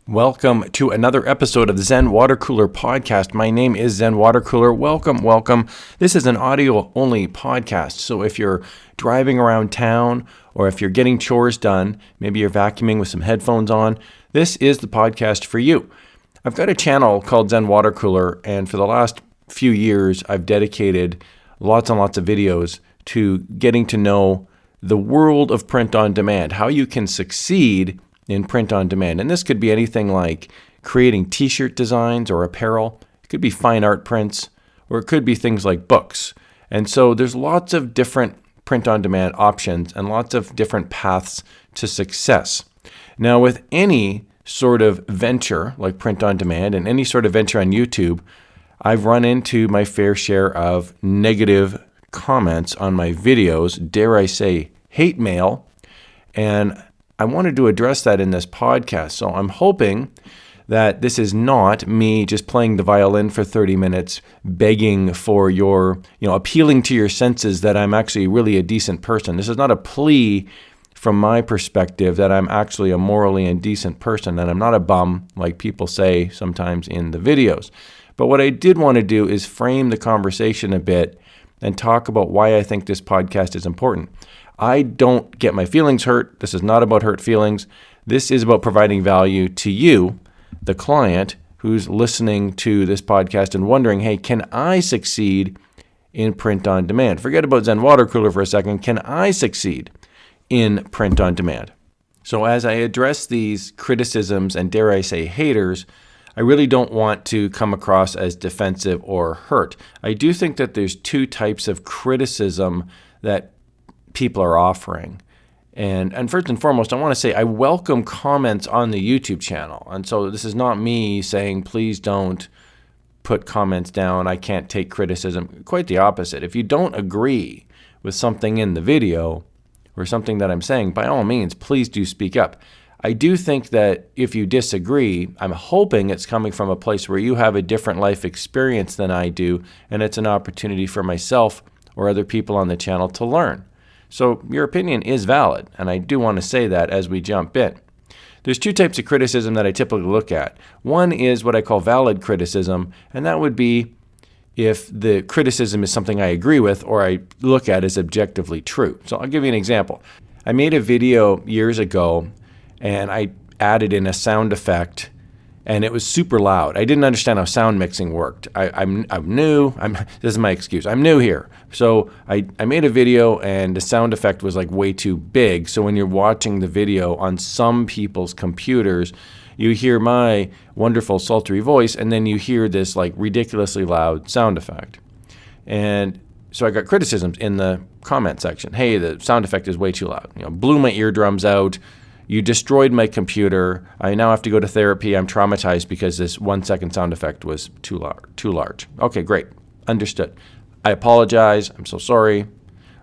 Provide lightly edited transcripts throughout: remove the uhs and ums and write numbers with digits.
Welcome to another episode of the Zen Watercooler podcast. My name is Zen Watercooler. Welcome. This is an audio-only podcast, so if you're driving around town or if you're getting chores done, maybe you're vacuuming with some headphones on, this is the podcast for you. I've got a channel called Zen Watercooler, and for the last few years, I've dedicated lots and lots of videos to getting to know the world of print on demand, how you can succeed in print on demand. And this could be anything like creating t-shirt designs or apparel. It could be fine art prints, or it could be things like books. And so there's lots of different print on demand options and lots of different paths to success. Now, with any sort of venture like print on demand and any sort of venture on YouTube, I've run into my fair share of negative comments on my videos, dare I say hate mail, and I wanted to address that in this podcast. So I'm hoping that this is not me just playing the violin for 30 minutes, begging for your, appealing to your senses that I'm actually really a decent person. This is not a plea from my perspective that I'm actually a morally and decent person, and I'm not a bum like people say sometimes in the videos. But what I did want to do is frame the conversation a bit and talk about why I think this podcast is important. I don't get my feelings hurt. This is not about hurt feelings. This is about providing value to you, the client, who's listening to this podcast and wondering, hey, can I succeed in print on demand? Forget about Zen Watercooler for a second. Can I succeed in print on demand? So as I address these criticisms and dare I say haters, I really don't want to come across as defensive or hurt. I do think that there's two types of criticism that people are offering. And first and foremost, I want to say I welcome comments on the YouTube channel. And so this is not me saying, please don't put comments down. I can't take criticism. Quite the opposite. If you don't agree with something in the video or something that I'm saying, by all means, please do speak up. I do think that if you disagree, I'm hoping it's coming from a place where you have a different life experience than I do, and it's an opportunity for myself or other people on the channel to learn. So your opinion is valid, and I do want to say that as we jump in. There's two types of criticism that I typically look at. One is what I call valid criticism, and that would be if the criticism is something I agree with or I look at as objectively true. So I'll give you an example. I made a video years ago, and I added in a sound effect, and it was super loud. I didn't understand how sound mixing worked. I'm new. This is my excuse. I'm new here. So I made a video, and the sound effect was like way too big. So when you're watching the video on some people's computers, you hear my wonderful sultry voice, and then you hear this like ridiculously loud sound effect. And so I got criticisms in the comment section. Hey, the sound effect is way too loud. Blew my eardrums out. You destroyed my computer. I now have to go to therapy. I'm traumatized because this 1 second sound effect was too large. Okay, great. Understood. I apologize. I'm so sorry.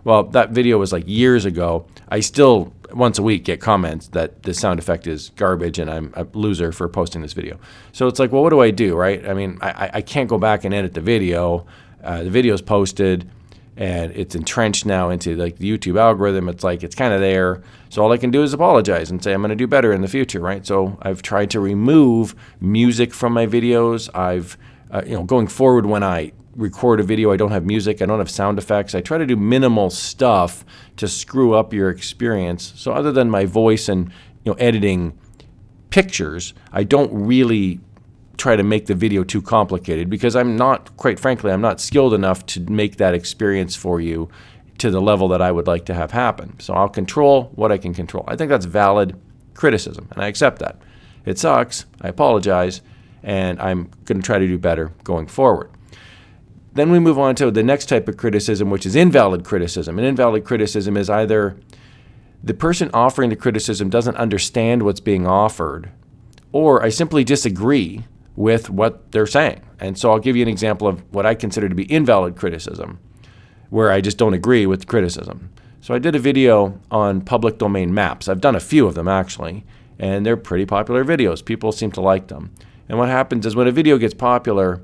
Well, that video was like years ago. I still, once a week, get comments that the sound effect is garbage and I'm a loser for posting this video. So it's like, well, what do I do, right? I mean, I can't go back and edit the video. The video's posted, and it's entrenched now into like the YouTube algorithm. It's like it's kind of there. So all I can do is apologize and say I'm going to do better in the future, right? So I've tried to remove music from my videos. I've, going forward when I record a video, I don't have music. I don't have sound effects. I try to do minimal stuff to screw up your experience. So other than my voice and editing pictures, I don't really try to make the video too complicated because quite frankly, I'm not skilled enough to make that experience for you to the level that I would like to have happen. So I'll control what I can control. I think that's valid criticism, and I accept that. It sucks. I apologize, and I'm going to try to do better going forward. Then we move on to the next type of criticism, which is invalid criticism. And invalid criticism is either the person offering the criticism doesn't understand what's being offered, or I simply disagree with what they're saying. And so I'll give you an example of what I consider to be invalid criticism, where I just don't agree with the criticism. So I did a video on public domain maps. I've done a few of them actually, and they're pretty popular videos. People seem to like them. And what happens is when a video gets popular,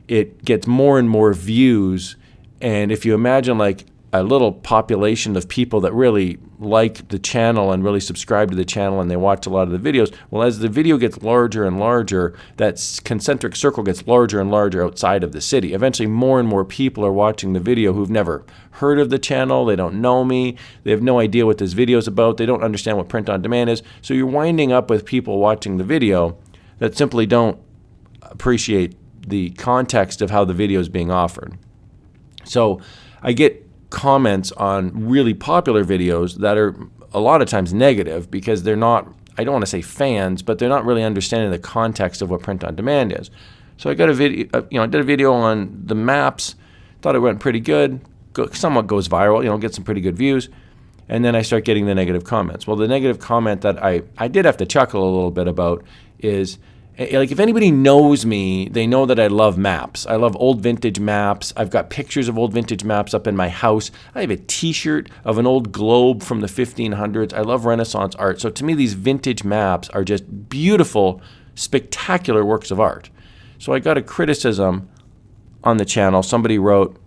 it gets more and more views. And if you imagine like a little population of people that really like the channel and really subscribe to the channel, and they watch a lot of the videos. Well, as the video gets larger and larger, that concentric circle gets larger and larger outside of the city. Eventually, more and more people are watching the video who've never heard of the channel. They don't know me. They have no idea what this video is about. They don't understand what print on demand is. So you're winding up with people watching the video that simply don't appreciate the context of how the video is being offered. So I get comments on really popular videos that are a lot of times negative because they're not, I don't want to say fans, but they're not really understanding the context of what print on demand is. So I got a video, I did a video on the maps, thought it went pretty good, somewhat goes viral, get some pretty good views, and then I start getting the negative comments. Well, the negative comment that I did have to chuckle a little bit about is, like, if anybody knows me, they know that I love maps. I love old vintage maps. I've got pictures of old vintage maps up in my house. I have a t-shirt of an old globe from the 1500s. I love Renaissance art. So to me, these vintage maps are just beautiful, spectacular works of art. So I got a criticism on the channel. Somebody wrote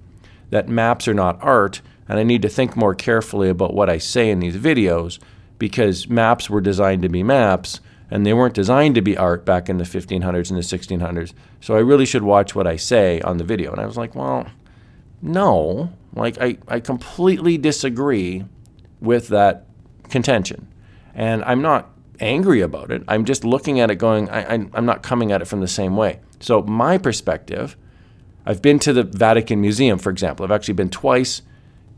that maps are not art, and I need to think more carefully about what I say in these videos because maps were designed to be maps, and they weren't designed to be art back in the 1500s and the 1600s. So I really should watch what I say on the video. And I was like, well, no. Like, I completely disagree with that contention. And I'm not angry about it. I'm just looking at it going, I'm not coming at it from the same way. So my perspective, I've been to the Vatican Museum, for example. I've actually been twice.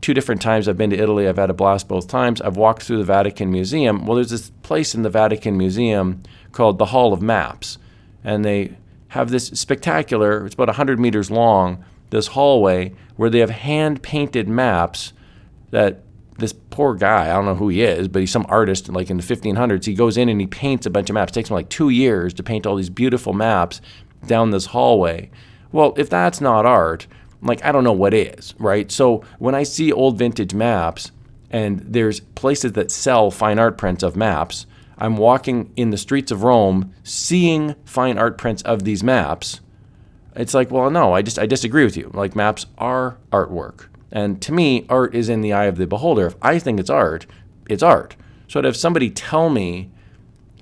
2 different times I've been to Italy. I've had a blast both times. I've walked through the Vatican Museum. Well, there's this place in the Vatican Museum called the Hall of Maps. And they have this spectacular, it's about 100 meters long, this hallway where they have hand-painted maps that this poor guy, I don't know who he is, but he's some artist like in the 1500s. He goes in and he paints a bunch of maps. It takes him like 2 years to paint all these beautiful maps down this hallway. Well, if that's not art, like, I don't know what is, right? So when I see old vintage maps and there's places that sell fine art prints of maps, I'm walking in the streets of Rome seeing fine art prints of these maps. It's like, well, no, I disagree with you. Like, maps are artwork. And to me, art is in the eye of the beholder. If I think it's art, it's art. So to have somebody tell me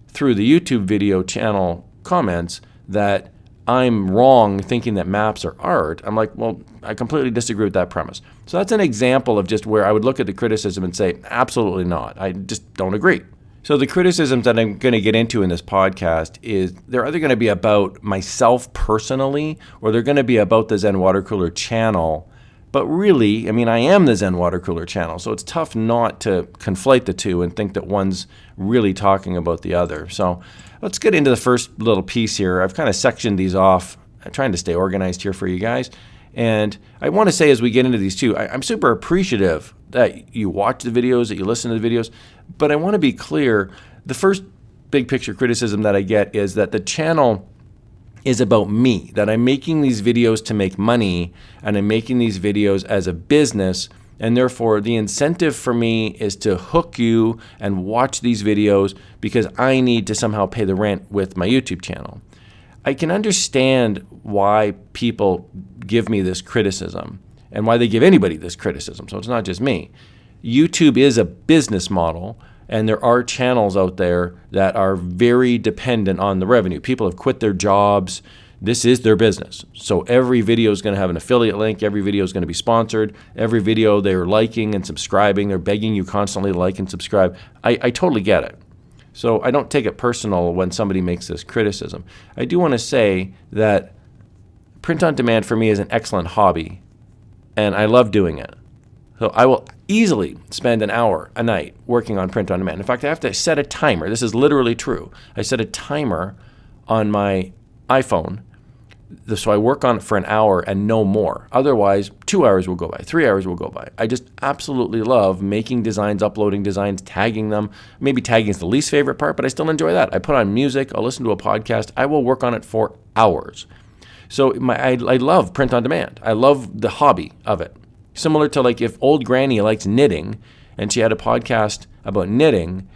through the YouTube video channel comments that I'm wrong thinking that maps are art, I'm like, well, I completely disagree with that premise. So that's an example of just where I would look at the criticism and say, absolutely not. I just don't agree. So the criticisms that I'm going to get into in this podcast is they're either going to be about myself personally or they're going to be about the Zen Watercooler channel. But really, I mean, I am the Zen Watercooler channel, so it's tough not to conflate the two and think that one's really talking about the other. So let's get into the first little piece here. I've kind of sectioned these off. I'm trying to stay organized here for you guys. And I want to say as we get into these two, I'm super appreciative that you watch the videos, that you listen to the videos. But I want to be clear, the first big picture criticism that I get is that the channel is about me, that I'm making these videos to make money, and I'm making these videos as a business, and therefore the incentive for me is to hook you and watch these videos because I need to somehow pay the rent with my YouTube channel. I can understand why people give me this criticism and why they give anybody this criticism, so it's not just me. YouTube is a business model, and there are channels out there that are very dependent on the revenue. People have quit their jobs. This is their business. So every video is going to have an affiliate link. Every video is going to be sponsored. Every video they're liking and subscribing. They're begging you constantly to like and subscribe. I totally get it. So I don't take it personal when somebody makes this criticism. I do want to say that print on demand for me is an excellent hobby, and I love doing it. So I will easily spend an hour a night working on print on demand. In fact, I have to set a timer. This is literally true. I set a timer on my iPhone, so I work on it for an hour and no more. Otherwise, 2 hours will go by, 3 hours will go by. I just absolutely love making designs, uploading designs, tagging them. Maybe tagging is the least favorite part, but I still enjoy that. I put on music, I'll listen to a podcast. I will work on it for hours. So I love print on demand. I love the hobby of it. Similar to like if old granny likes knitting and she had a podcast about knitting,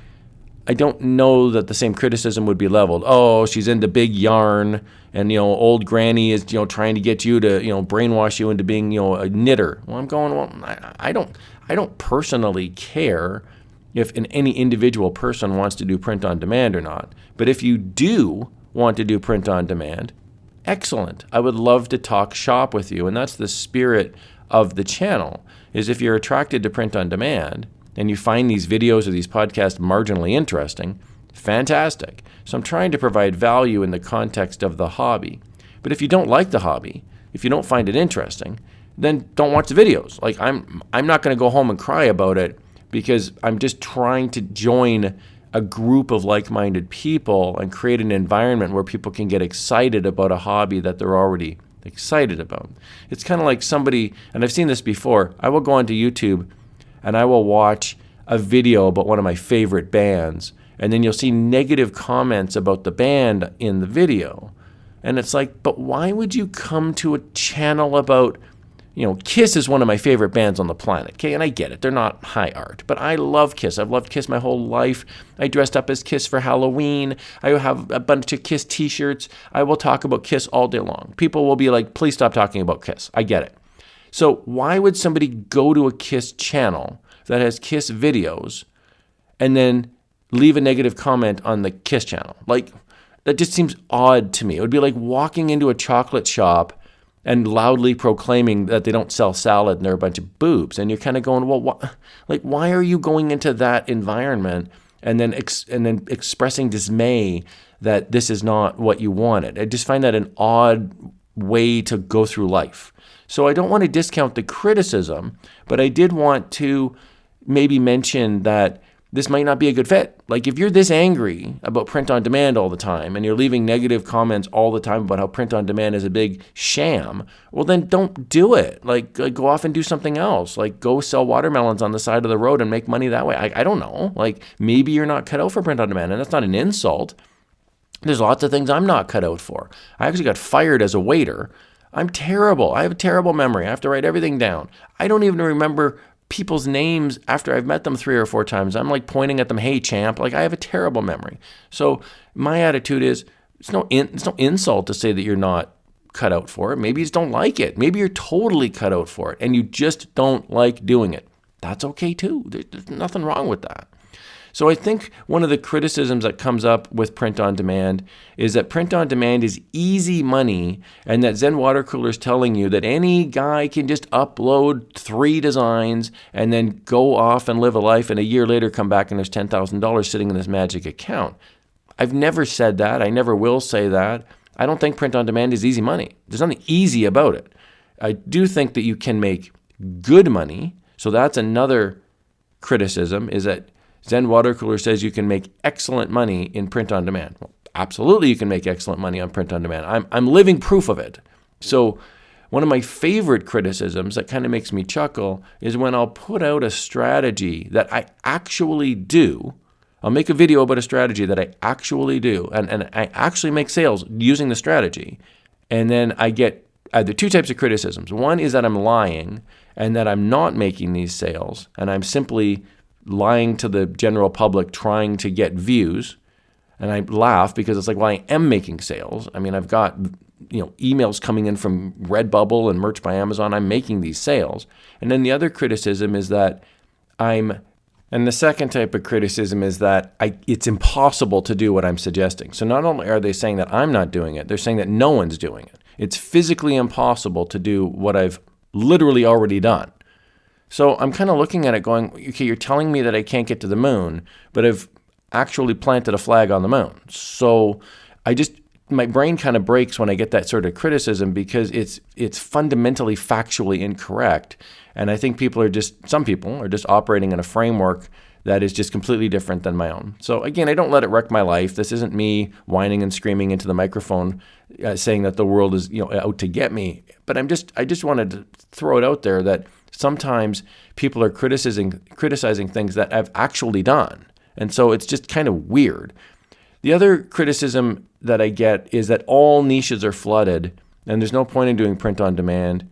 I don't know that the same criticism would be leveled. Oh, she's into big yarn, and old granny is trying to get you to brainwash you into being a knitter. Well, I'm going, well, I don't personally care if any individual person wants to do print on demand or not. But if you do want to do print on demand, excellent. I would love to talk shop with you, and that's the spirit of the channel. Is if you're attracted to print on demand and you find these videos or these podcasts marginally interesting, fantastic. So I'm trying to provide value in the context of the hobby. But if you don't like the hobby, if you don't find it interesting, then don't watch the videos. Like I'm not going to go home and cry about it because I'm just trying to join a group of like-minded people and create an environment where people can get excited about a hobby that they're already excited about. It's kind of like somebody, and I've seen this before, I will go onto YouTube and I will watch a video about one of my favorite bands, and then you'll see negative comments about the band in the video. And it's like, but why would you come to a channel about, Kiss is one of my favorite bands on the planet, okay? And I get it, they're not high art, but I love Kiss. I've loved Kiss my whole life. I dressed up as Kiss for Halloween. I have a bunch of Kiss t-shirts. I will talk about Kiss all day long. People will be like, please stop talking about Kiss. I get it. So why would somebody go to a Kiss channel that has Kiss videos and then leave a negative comment on the Kiss channel? Like, that just seems odd to me. It would be like walking into a chocolate shop and loudly proclaiming that they don't sell salad and they're a bunch of boobs. And you're kind of going, well, why are you going into that environment and then expressing dismay that this is not what you wanted? I just find that an odd way to go through life. So I don't want to discount the criticism, but I did want to maybe mention that this might not be a good fit. Like if you're this angry about print on demand all the time and you're leaving negative comments all the time about how print on demand is a big sham, well then don't do it. Like go off and do something else. Like go sell watermelons on the side of the road and make money that way. I don't know. Like maybe you're not cut out for print on demand, and that's not an insult. There's lots of things I'm not cut out for. I actually got fired as a waiter. I'm terrible. I have a terrible memory. I have to write everything down. I don't even remember people's names after I've met them 3 or 4 times. I'm like pointing at them, hey champ, like I have a terrible memory. So my attitude is it's no insult to say that you're not cut out for it. Maybe you just don't like it. Maybe you're totally cut out for it and you just don't like doing it. That's okay too. There's nothing wrong with that. So I think one of the criticisms that comes up with print on demand is that print on demand is easy money, and that Zen Watercooler is telling you that any guy can just upload 3 designs and then go off and live a life, and a year later come back and there's $10,000 sitting in this magic account. I've never said that. I never will say that. I don't think print on demand is easy money. There's nothing easy about it. I do think that you can make good money. So that's another criticism, is that Zen Watercooler says you can make excellent money in print on demand. Well, absolutely you can make excellent money on print on demand. I'm living proof of it. So one of my favorite criticisms that kind of makes me chuckle is when I'll put out a strategy that I actually do. I'll make a video about a strategy that I actually do, and I actually make sales using the strategy. And then I get either 2 types of criticisms. One is that I'm lying and that I'm not making these sales, and I'm simply lying to the general public trying to get views. And I laugh because it's like, well, I am making sales. I mean, I've got emails coming in from Redbubble and Merch by Amazon. I'm making these sales. And then the other criticism is that and the second type of criticism is that it's impossible to do what I'm suggesting. So not only are they saying that I'm not doing it, they're saying that no one's doing it. It's physically impossible to do what I've literally already done. So I'm kind of looking at it going, okay, you're telling me that I can't get to the moon, but I've actually planted a flag on the moon. So my brain kind of breaks when I get that sort of criticism because it's fundamentally factually incorrect. And I think some people are just operating in a framework that is just completely different than my own. So again, I don't let it wreck my life. This isn't me whining and screaming into the microphone saying that the world is out to get me. But I just wanted to throw it out there that sometimes people are criticizing things that I've actually done. And so it's just kind of weird. The other criticism that I get is that all niches are flooded and there's no point in doing print on demand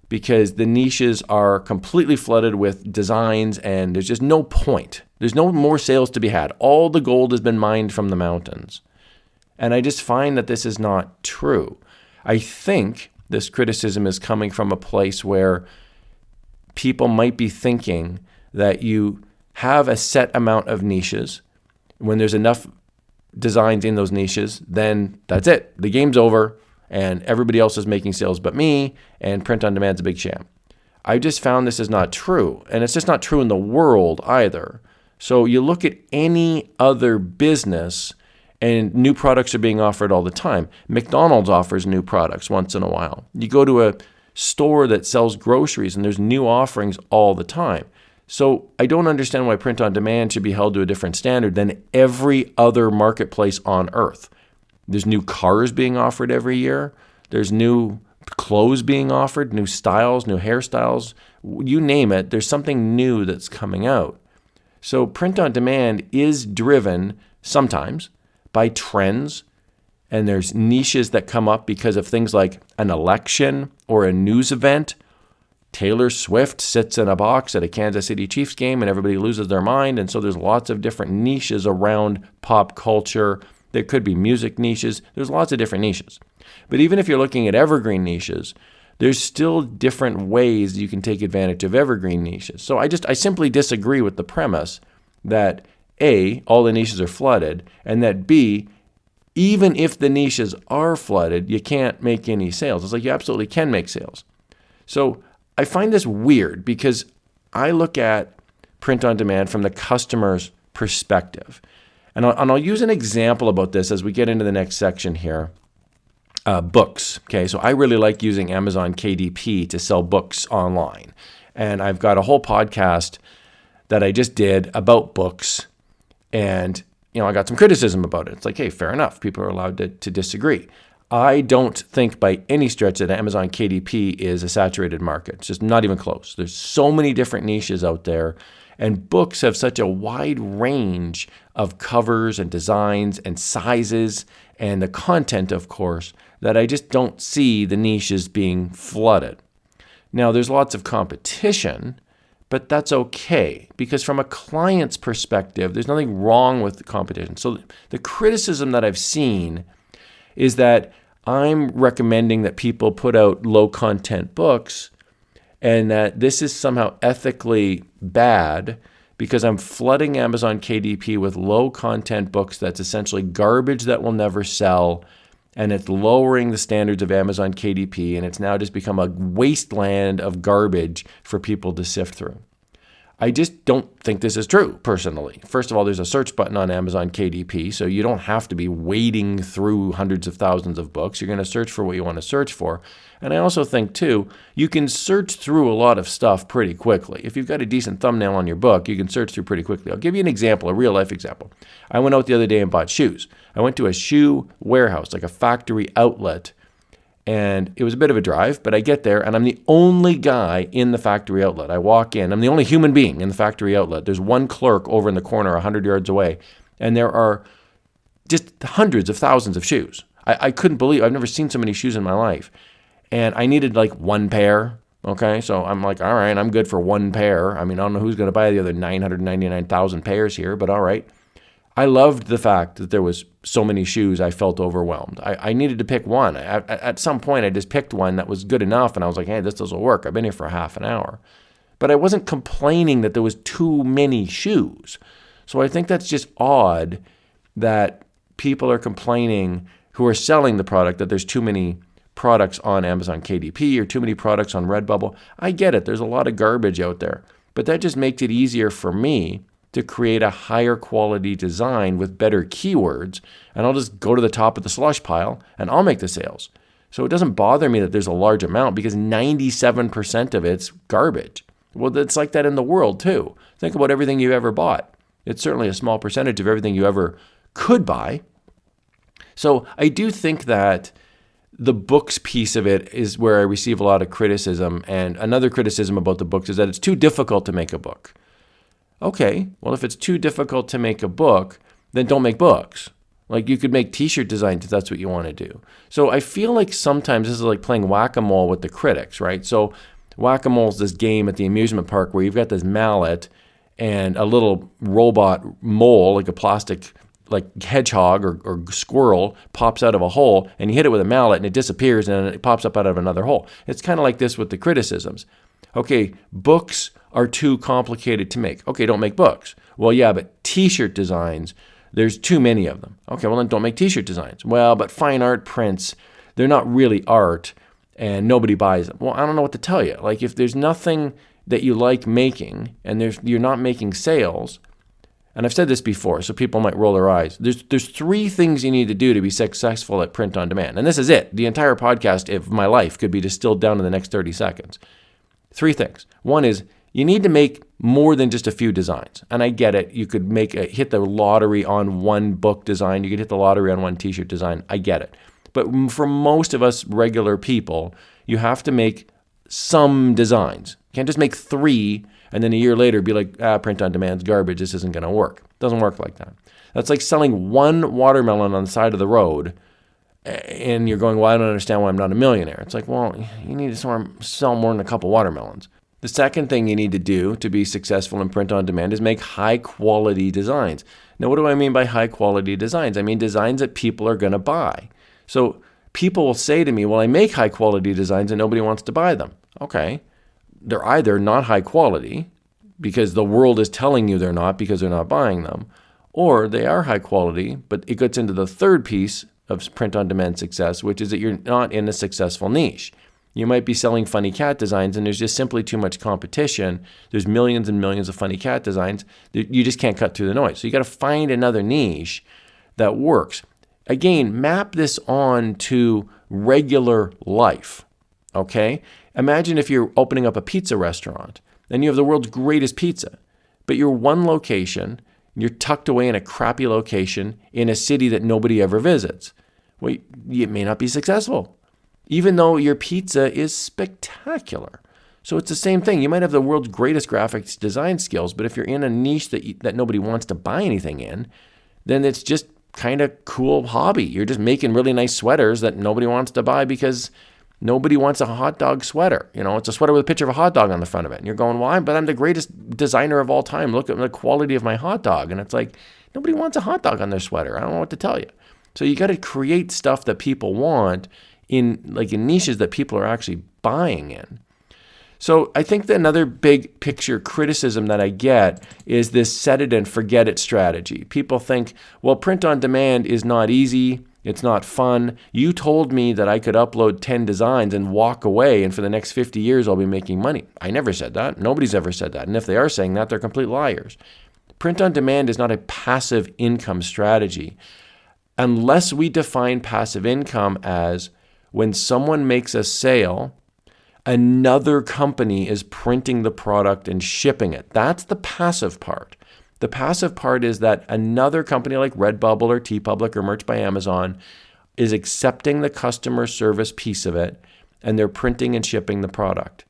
because the niches are completely flooded with designs and there's just no point. There's no more sales to be had. All the gold has been mined from the mountains. And I just find that this is not true. I think this criticism is coming from a place where people might be thinking that you have a set amount of niches. When there's enough designs in those niches, then that's it. The game's over and everybody else is making sales but me, and print on demand's a big sham. I just found this is not true. And it's just not true in the world either. So you look at any other business and new products are being offered all the time. McDonald's offers new products once in a while. You go to a store that sells groceries and there's new offerings all the time. So I don't understand why print on demand should be held to a different standard than every other marketplace on earth. There's new cars being offered every year. There's new clothes being offered, new styles, new hairstyles. You name it, there's something new that's coming out. So print on demand is driven sometimes by trends, and there's niches that come up because of things like an election or a news event. Taylor Swift sits in a box at a Kansas City Chiefs game and everybody loses their mind. And so there's lots of different niches around pop culture. There could be music niches. There's lots of different niches. But even if you're looking at evergreen niches, there's still different ways you can take advantage of evergreen niches. So I simply disagree with the premise that A, all the niches are flooded, and that B, even if the niches are flooded, you can't make any sales. It's like you absolutely can make sales. So I find this weird because I look at print on demand from the customer's perspective. And I'll use an example about this as we get into the next section here. Books. Okay, so I really like using Amazon KDP to sell books online. And I've got a whole podcast that I just did about books. And, I got some criticism about it. It's like, hey, fair enough. People are allowed to disagree. I don't think by any stretch that Amazon KDP is a saturated market. It's just not even close. There's so many different niches out there. And books have such a wide range of covers and designs and sizes and the content, of course, that I just don't see the niches being flooded. Now, there's lots of competition, but that's okay because from a client's perspective, there's nothing wrong with the competition. So the criticism that I've seen is that I'm recommending that people put out low content books and that this is somehow ethically bad because I'm flooding Amazon KDP with low content books that's essentially garbage that will never sell, and it's lowering the standards of Amazon KDP, and it's now just become a wasteland of garbage for people to sift through. I just don't think this is true, personally. First of all, there's a search button on Amazon KDP, so you don't have to be wading through hundreds of thousands of books. You're going to search for what you want to search for. And I also think, too, you can search through a lot of stuff pretty quickly. If you've got a decent thumbnail on your book, you can search through pretty quickly. I'll give you an example, a real-life example. I went out the other day and bought shoes. I went to a shoe warehouse, like a factory outlet, and it was a bit of a drive, but I get there, and I'm the only guy in the factory outlet. I walk in. I'm the only human being in the factory outlet. There's one clerk over in the corner 100 yards away, and there are just hundreds of thousands of shoes. I couldn't believe I've never seen so many shoes in my life. And I needed like one pair, okay? So I'm like, all right, I'm good for one pair. I mean, I don't know who's going to buy the other 999,000 pairs here, but all right. I loved the fact that there was so many shoes. I felt overwhelmed. I needed to pick one. At some point, I just picked one that was good enough, and I was like, hey, this will work. I've been here for half an hour. But I wasn't complaining that there was too many shoes. So I think that's just odd that people are complaining who are selling the product that there's too many products on Amazon KDP or too many products on Redbubble. I get it. There's a lot of garbage out there. But that just makes it easier for me to create a higher quality design with better keywords, and I'll just go to the top of the slush pile and I'll make the sales. So it doesn't bother me that there's a large amount because 97% of it's garbage. Well, it's like that in the world too. Think about everything you've ever bought. It's certainly a small percentage of everything you ever could buy. So I do think that the books piece of it is where I receive a lot of criticism, and another criticism about the books is that it's too difficult to make a book. Okay, well, if it's too difficult to make a book, then don't make books. Like you could make t-shirt designs if that's what you want to do. So I feel like sometimes this is like playing whack-a-mole with the critics, right? So whack-a-mole is this game at the amusement park where you've got this mallet and a little robot mole, like a plastic like hedgehog or squirrel, pops out of a hole, and you hit it with a mallet and it disappears and it pops up out of another hole. It's kind of like this with the criticisms. Okay, books are too complicated to make. Okay, don't make books. Well, yeah, but t-shirt designs, there's too many of them. Okay, well then don't make t-shirt designs. Well, but fine art prints, they're not really art and nobody buys them. Well, I don't know what to tell you. Like if there's nothing that you like making and you're not making sales, and I've said this before, so people might roll their eyes. There's three things you need to do to be successful at print on demand. And this is it. The entire podcast of my life could be distilled down in the next 30 seconds. Three things. One is you need to make more than just a few designs. And I get it. You could hit the lottery on one book design. You could hit the lottery on one t-shirt design. I get it. But for most of us regular people, you have to make some designs. You can't just make 3 and then a year later be like, print on demand's garbage, this isn't going to work. It doesn't work like that. That's like selling one watermelon on the side of the road and you're going, well, I don't understand why I'm not a millionaire. It's like, well, you need to sell more than a couple watermelons. The second thing you need to do to be successful in print on demand is make high quality designs. Now, what do I mean by high quality designs? I mean designs that people are going to buy. So people will say to me, well, I make high quality designs and nobody wants to buy them. Okay. They're either not high quality because the world is telling you they're not because they're not buying them, or they are high quality, but it gets into the third piece of print-on-demand success, which is that you're not in a successful niche. You might be selling funny cat designs and there's just simply too much competition. There's millions and millions of funny cat designs. You just can't cut through the noise. So you got to find another niche that works. Again, map this on to regular life, okay? Imagine if you're opening up a pizza restaurant and you have the world's greatest pizza, but you're one location, you're tucked away in a crappy location in a city that nobody ever visits. Well, you may not be successful, even though your pizza is spectacular. So it's the same thing. You might have the world's greatest graphics design skills, but if you're in a niche that nobody wants to buy anything in, then it's just kind of cool hobby. You're just making really nice sweaters that nobody wants to buy because nobody wants a hot dog sweater. You know, it's a sweater with a picture of a hot dog on the front of it. And you're going, why? But I'm the greatest designer of all time. Look at the quality of my hot dog. And it's like, nobody wants a hot dog on their sweater. I don't know what to tell you. So you got to create stuff that people want in niches that people are actually buying in. So I think that another big picture criticism that I get is this set it and forget it strategy. People think, well, print on demand is not easy. It's not fun. You told me that I could upload 10 designs and walk away, and for the next 50 years, I'll be making money. I never said that. Nobody's ever said that. And if they are saying that, they're complete liars. Print on demand is not a passive income strategy. Unless we define passive income as when someone makes a sale, another company is printing the product and shipping it. That's the passive part. The passive part is that another company like Redbubble or TeePublic or Merch by Amazon is accepting the customer service piece of it, and they're printing and shipping the product.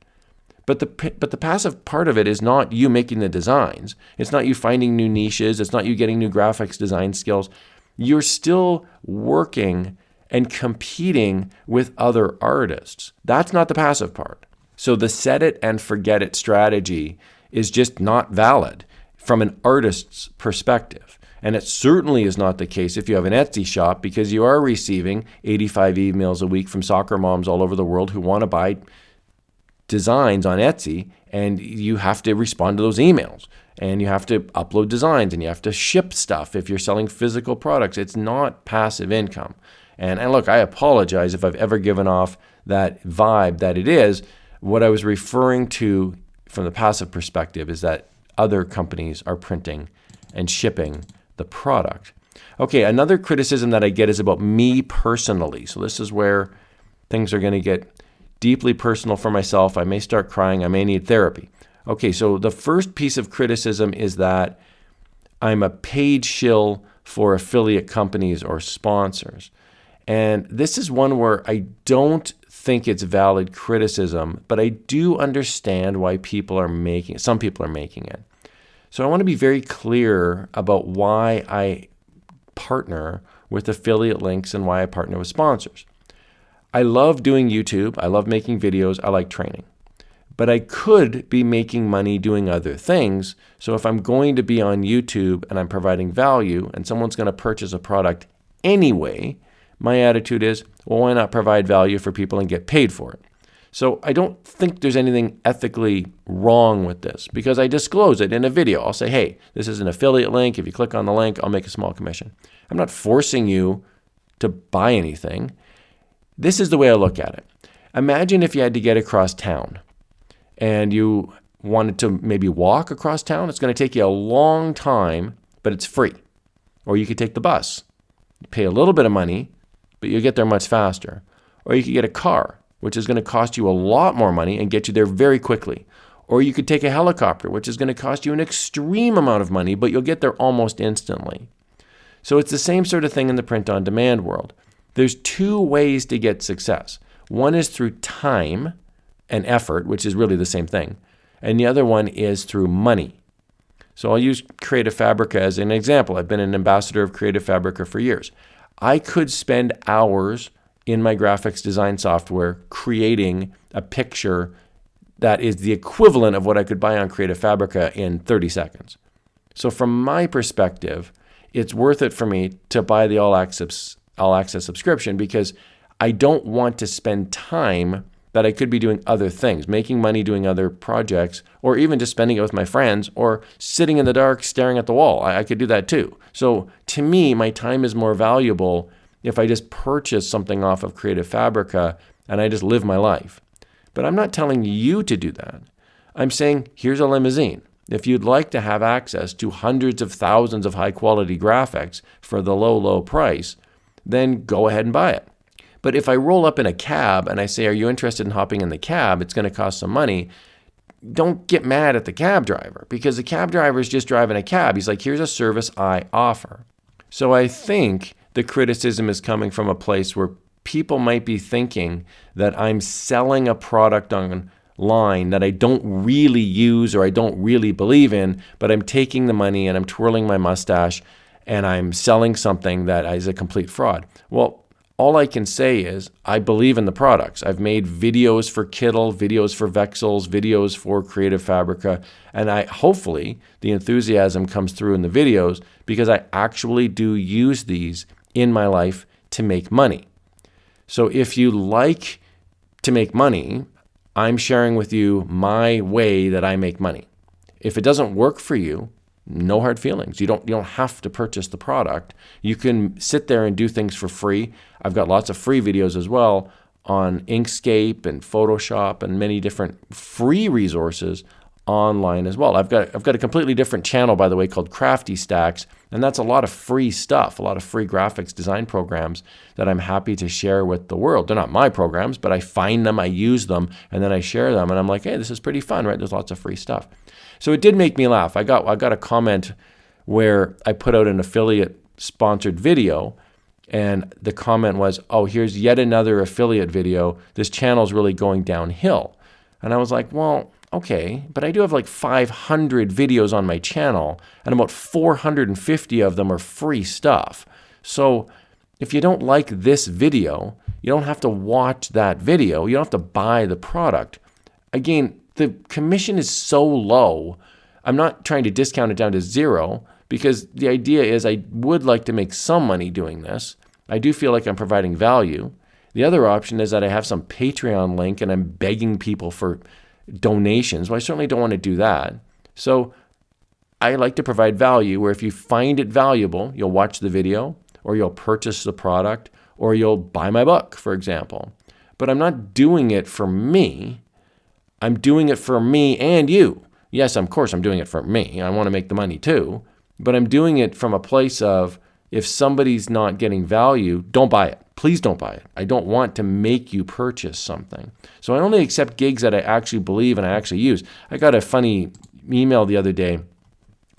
But the passive part of it is not you making the designs. It's not you finding new niches. It's not you getting new graphics design skills. You're still working and competing with other artists. That's not the passive part. So the set it and forget it strategy is just not valid from an artist's perspective. And it certainly is not the case if you have an Etsy shop, because you are receiving 85 emails a week from soccer moms all over the world who want to buy designs on Etsy, and you have to respond to those emails, and you have to upload designs, and you have to ship stuff if you're selling physical products. It's not passive income. And look, I apologize if I've ever given off that vibe that it is. What I was referring to from the passive perspective is that other companies are printing and shipping the product. Okay, another criticism that I get is about me personally. So this is where things are going to get deeply personal for myself. I may start crying. I may need therapy. Okay, so the first piece of criticism is that I'm a paid shill for affiliate companies or sponsors. And this is one where I don't think it's valid criticism, but I do understand why some people are making it. So I want to be very clear about why I partner with affiliate links and why I partner with sponsors. I love doing YouTube. I love making videos. I like training. but I could be making money doing other things. So if I'm going to be on YouTube and I'm providing value and someone's going to purchase a product anyway, my attitude is, well, why not provide value for people and get paid for it? So I don't think there's anything ethically wrong with this because I disclose it in a video. I'll say, hey, this is an affiliate link. If you click on the link, I'll make a small commission. I'm not forcing you to buy anything. This is the way I look at it. Imagine if you had to get across town and you wanted to maybe walk across town. It's going to take you a long time, but it's free. Or you could take the bus. You pay a little bit of money, but you'll get there much faster. Or you could get a car, which is going to cost you a lot more money and get you there very quickly. Or you could take a helicopter, which is going to cost you an extreme amount of money, but you'll get there almost instantly. So it's the same sort of thing in the print-on-demand world. There's two ways to get success. One is through time and effort, which is really the same thing. And the other one is through money. So I'll use Creative Fabrica as an example. I've been an ambassador of Creative Fabrica for years. I could spend hours in my graphics design software creating a picture that is the equivalent of what I could buy on Creative Fabrica in 30 seconds. So from my perspective, it's worth it for me to buy the all access subscription because I don't want to spend time that I could be doing other things, making money doing other projects, or even just spending it with my friends, or sitting in the dark staring at the wall. I could do that too. So to me, my time is more valuable if I just purchase something off of Creative Fabrica and I just live my life. But I'm not telling you to do that. I'm saying, here's a limousine. If you'd like to have access to hundreds of thousands of high-quality graphics for the low, low price, then go ahead and buy it. But if I roll up in a cab and I say, are you interested in hopping in the cab? It's going to cost some money. Don't get mad at the cab driver because the cab driver is just driving a cab. He's like, here's a service I offer. So I think the criticism is coming from a place where people might be thinking that I'm selling a product online that I don't really use or I don't really believe in, but I'm taking the money and I'm twirling my mustache and I'm selling something that is a complete fraud. Well, all I can say is I believe in the products. I've made videos for Kittle, videos for Vexels, videos for Creative Fabrica, and hopefully the enthusiasm comes through in the videos because I actually do use these in my life to make money. So if you like to make money, I'm sharing with you my way that I make money. If it doesn't work for you, no hard feelings. You don't have to purchase the product. You can sit there and do things for free. I've got lots of free videos as well on Inkscape and Photoshop and many different free resources online as well. I've got a completely different channel, by the way, called Crafty Stacks, and that's a lot of free stuff, a lot of free graphics design programs that I'm happy to share with the world. They're not my programs, but I find them, I use them, and then I share them, and I'm like, hey, this is pretty fun, right? There's lots of free stuff. So it did make me laugh. I got a comment where I put out an affiliate sponsored video, and the comment was, oh, here's yet another affiliate video. This channel's really going downhill. And I was like, well, okay, but I do have like 500 videos on my channel, and about 450 of them are free stuff. So if you don't like this video, you don't have to watch that video. You don't have to buy the product. Again, the commission is so low. I'm not trying to discount it down to zero because the idea is I would like to make some money doing this. I do feel like I'm providing value. The other option is that I have some Patreon link and I'm begging people for donations. Well, I certainly don't want to do that. So I like to provide value where if you find it valuable, you'll watch the video or you'll purchase the product or you'll buy my book, for example. But I'm not doing it for me. I'm doing it for me and you. Yes, of course, I'm doing it for me. I want to make the money too. But I'm doing it from a place of if somebody's not getting value, don't buy it. Please don't buy it. I don't want to make you purchase something. So I only accept gigs that I actually believe and I actually use. I got a funny email the other day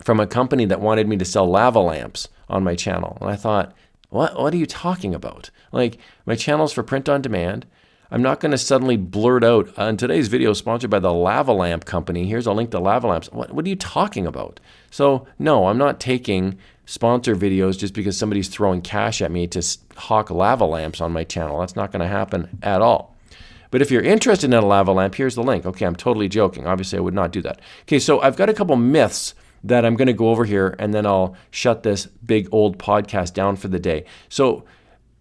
from a company that wanted me to sell lava lamps on my channel. And I thought, what are you talking about? Like, my channel's for print on demand. I'm not going to suddenly blurt out, on today's video sponsored by the Lava Lamp Company, here's a link to lava lamps. What are you talking about? So no, I'm not taking sponsor videos just because somebody's throwing cash at me to hawk lava lamps on my channel. That's not going to happen at all. But if you're interested in a lava lamp, here's the link. Okay, I'm totally joking. Obviously, I would not do that. Okay, so I've got a couple myths that I'm going to go over here, and then I'll shut this big old podcast down for the day. So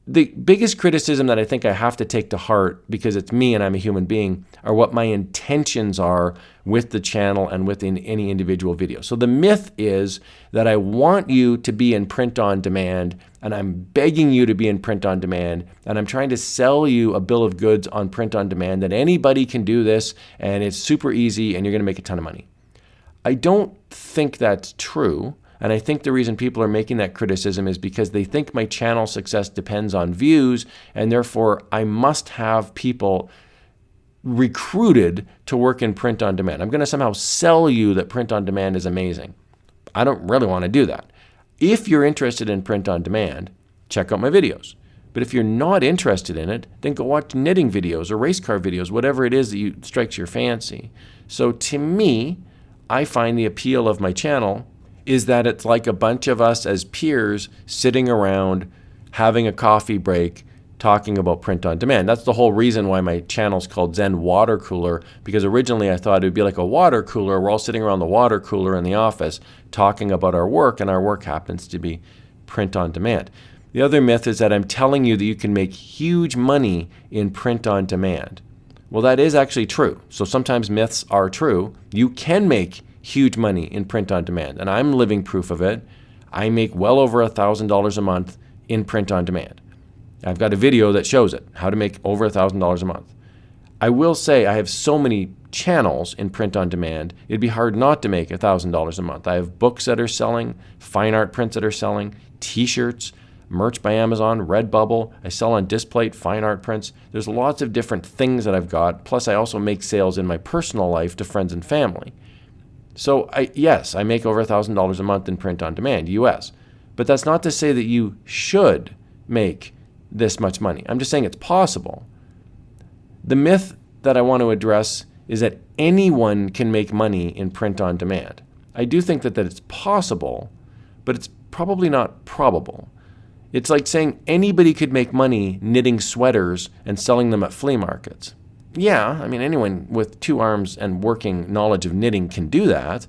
the biggest criticism that I think I have to take to heart, because it's me and I'm a human being, are what my intentions are with the channel and within any individual video. So the myth is that I want you to be in print on demand, and I'm begging you to be in print on demand, and I'm trying to sell you a bill of goods on print on demand that anybody can do this, and it's super easy, and you're going to make a ton of money. I don't think that's true. And I think the reason people are making that criticism is because they think my channel success depends on views, and therefore I must have people recruited to work in print on demand. I'm going to somehow sell you that print on demand is amazing. I don't really want to do that. If you're interested in print on demand, check out my videos. But if you're not interested in it, then go watch knitting videos or race car videos, whatever it is that strikes your fancy. So to me, I find the appeal of my channel is that it's like a bunch of us as peers sitting around having a coffee break talking about print on demand. That's the whole reason why my channel's called Zen Watercooler, because originally I thought it would be like a water cooler. We're all sitting around the water cooler in the office talking about our work, and our work happens to be print on demand. The other myth is that I'm telling you that you can make huge money in print on demand. Well, that is actually true. So sometimes myths are true. You can make huge money in print on demand, and I'm living proof of it. I make well over $1,000 a month in print on demand. I've got a video that shows it, how to make over $1,000 a month. I will say I have so many channels in print on demand, it'd be hard not to make $1,000 a month. I have books that are selling, fine art prints that are selling, t-shirts, merch by Amazon, Redbubble. I sell on Displate, fine art prints. There's lots of different things that I've got. Plus, I also make sales in my personal life to friends and family. So yes, I make over $1,000 a month in print on demand, US. But that's not to say that you should make this much money. I'm just saying it's possible. The myth that I want to address is that anyone can make money in print on demand. I do think that it's possible, but it's probably not probable. It's like saying anybody could make money knitting sweaters and selling them at flea markets. Yeah, I mean, anyone with 2 arms and working knowledge of knitting can do that,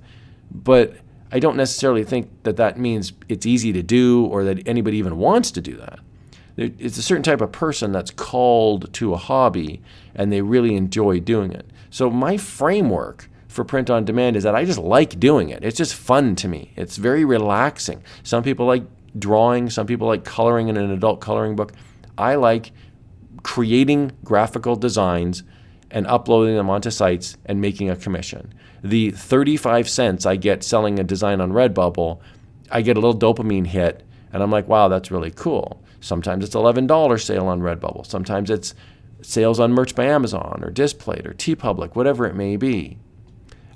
but I don't necessarily think that that means it's easy to do or that anybody even wants to do that. It's a certain type of person that's called to a hobby and they really enjoy doing it. So my framework for print on demand is that I just like doing it. It's just fun to me. It's very relaxing. Some people like drawing, some people like coloring in an adult coloring book. I like creating graphical designs and uploading them onto sites and making a commission. The 35 cents I get selling a design on Redbubble, I get a little dopamine hit, and I'm like, wow, that's really cool. Sometimes it's $11 sale on Redbubble. Sometimes it's sales on merch by Amazon or Displate or TeePublic, whatever it may be.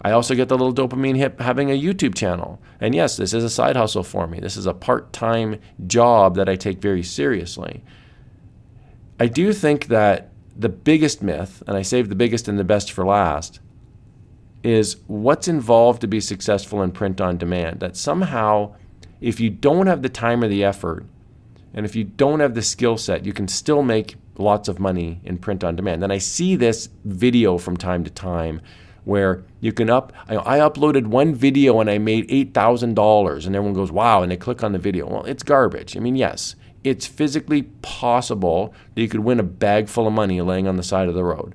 I also get the little dopamine hit having a YouTube channel. And yes, this is a side hustle for me. This is a part-time job that I take very seriously. I do think that the biggest myth, and I saved the biggest and the best for last, is what's involved to be successful in print on demand. That somehow, if you don't have the time or the effort, and if you don't have the skill set, you can still make lots of money in print on demand. And I see this video from time to time where you can I uploaded one video and I made $8,000 and everyone goes, wow, and they click on the video. Well, it's garbage. I mean, yes, it's physically possible that you could win a bag full of money laying on the side of the road.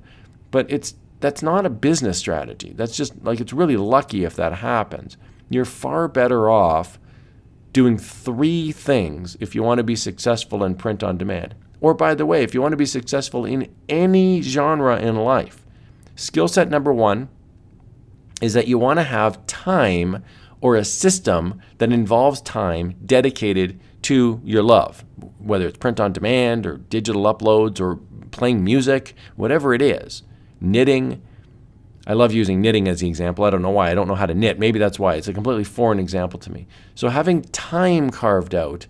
But that's not a business strategy. That's just like, it's really lucky if that happens. You're far better off doing 3 things if you want to be successful in print on demand. Or by the way, if you want to be successful in any genre in life, skill set number 1 is that you want to have time or a system that involves time dedicated to your love, whether it's print on demand or digital uploads or playing music, whatever it is. Knitting. I love using knitting as the example. I don't know why. I don't know how to knit. Maybe that's why. It's a completely foreign example to me. So having time carved out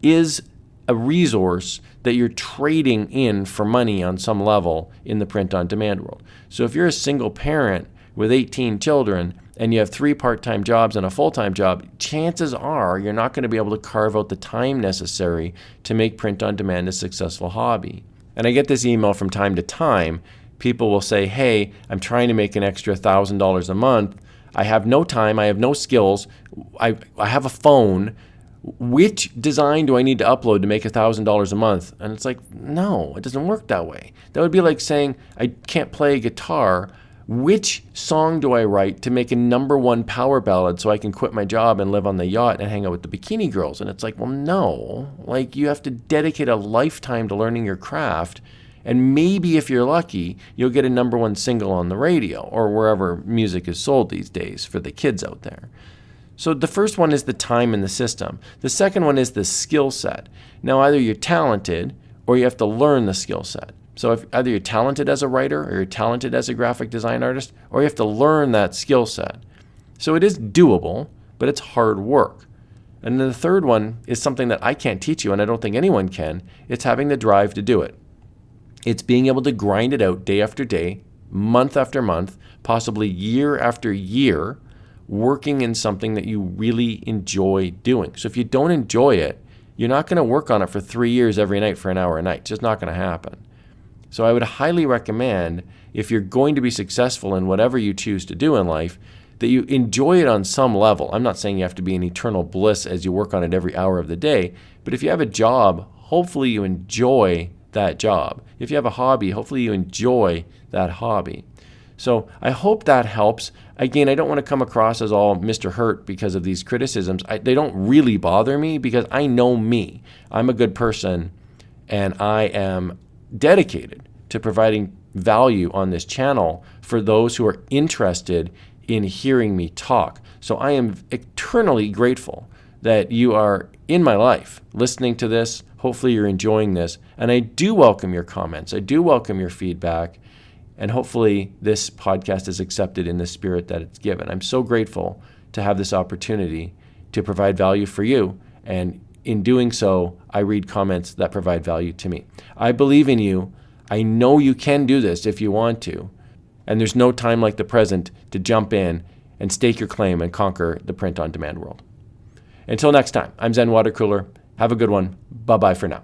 is a resource that you're trading in for money on some level in the print on demand world. So if you're a single parent with 18 children and you have 3 part-time jobs and a full-time job, chances are you're not going to be able to carve out the time necessary to make print on demand a successful hobby. And I get this email from time to time people will say, hey, I'm trying to make an extra $1,000 a month. I have no time. I have no skills. I have a phone. Which design do I need to upload to make $1,000 a month? And it's like, no, it doesn't work that way. That would be like saying, I can't play a guitar. Which song do I write to make a #1 power ballad so I can quit my job and live on the yacht and hang out with the bikini girls? And it's like, well, no. Like, you have to dedicate a lifetime to learning your craft. And maybe if you're lucky, you'll get a #1 single on the radio or wherever music is sold these days for the kids out there. So the first one is the time in the system. The second one is the skill set. Now, either you're talented or you have to learn the skill set. So if either you're talented as a writer or you're talented as a graphic design artist, or you have to learn that skill set. So it is doable, but it's hard work. And then the third one is something that I can't teach you, and I don't think anyone can. It's having the drive to do it. It's being able to grind it out day after day, month after month, possibly year after year, working in something that you really enjoy doing. So if you don't enjoy it, you're not going to work on it for 3 years every night for an hour a night. It's just not going to happen. So I would highly recommend, if you're going to be successful in whatever you choose to do in life, that you enjoy it on some level. I'm not saying you have to be in eternal bliss as you work on it every hour of the day, but if you have a job, hopefully you enjoy that job. If you have a hobby, hopefully you enjoy that hobby. So I hope that helps. Again, I don't want to come across as all Mr. Hurt because of these criticisms. They don't really bother me because I know me. I'm a good person, and I am dedicated to providing value on this channel for those who are interested in hearing me talk. So I am eternally grateful that you are in my life listening to this. Hopefully you're enjoying this. And I do welcome your comments. I do welcome your feedback. And hopefully this podcast is accepted in the spirit that it's given. I'm so grateful to have this opportunity to provide value for you. And in doing so, I read comments that provide value to me. I believe in you. I know you can do this if you want to. And there's no time like the present to jump in and stake your claim and conquer the print-on-demand world. Until next time, I'm Zen Watercooler. Have a good one. Bye-bye for now.